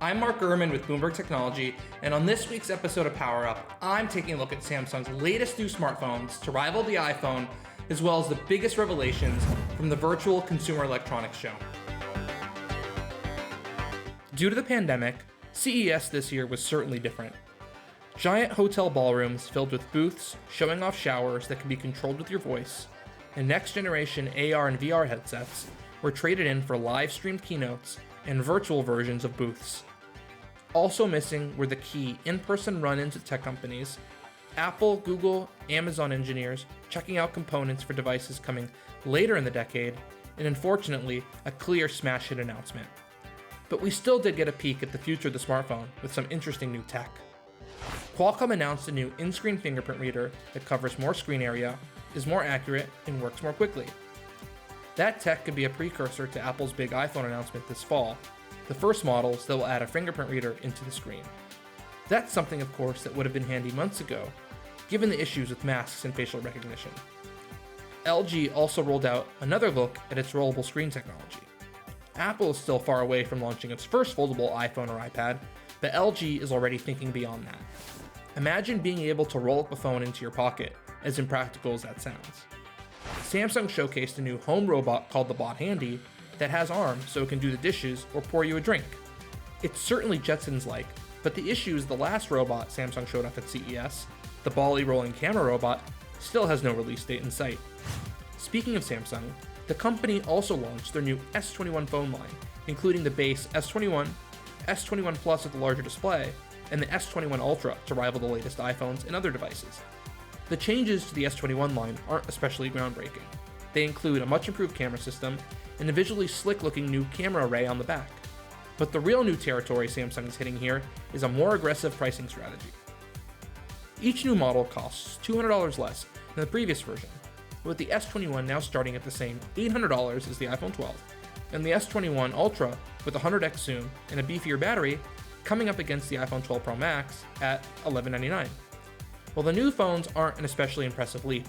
I'm Mark Gurman with Bloomberg Technology, and on this week's episode of Power Up, I'm taking a look at Samsung's latest new smartphones to rival the iPhone, as well as the biggest revelations from the virtual Consumer Electronics Show. Due to the pandemic, CES this year was certainly different. Giant hotel ballrooms filled with booths showing off showers that can be controlled with your voice, and next-generation AR and VR headsets were traded in for live-streamed keynotes and virtual versions of booths. Also missing were the key in-person run-ins with tech companies, Apple, Google, Amazon engineers checking out components for devices coming later in the decade, and unfortunately, a clear smash hit announcement. But we still did get a peek at the future of the smartphone with some interesting new tech. Qualcomm announced a new in-screen fingerprint reader that covers more screen area, is more accurate, and works more quickly. That tech could be a precursor to Apple's big iPhone announcement this fall, the first models that will add a fingerprint reader into the screen. That's something, of course, that would have been handy months ago, given the issues with masks and facial recognition. LG also rolled out another look at its rollable screen technology. Apple is still far away from launching its first foldable iPhone or iPad, but LG is already thinking beyond that. Imagine being able to roll up a phone into your pocket, as impractical as that sounds. Samsung showcased a new home robot called the Bot Handy that has arms so it can do the dishes or pour you a drink. It's certainly Jetsons-like, but the issue is the last robot Samsung showed off at CES, the Bali rolling camera robot, still has no release date in sight. Speaking of Samsung, the company also launched their new S21 phone line, including the base S21, S21 Plus with a larger display, and the S21 Ultra to rival the latest iPhones and other devices. The changes to the S21 line aren't especially groundbreaking. They include a much improved camera system and a visually slick-looking new camera array on the back. But the real new territory Samsung is hitting here is a more aggressive pricing strategy. Each new model costs $200 less than the previous version, with the S21 now starting at the same $800 as the iPhone 12, and the S21 Ultra with 100x zoom and a beefier battery coming up against the iPhone 12 Pro Max at $1199. While the new phones aren't an especially impressive leap,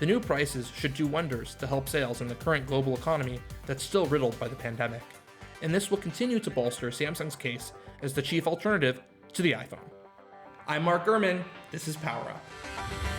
the new prices should do wonders to help sales in the current global economy that's still riddled by the pandemic. And this will continue to bolster Samsung's case as the chief alternative to the iPhone. I'm Mark Gurman, this is Power Up.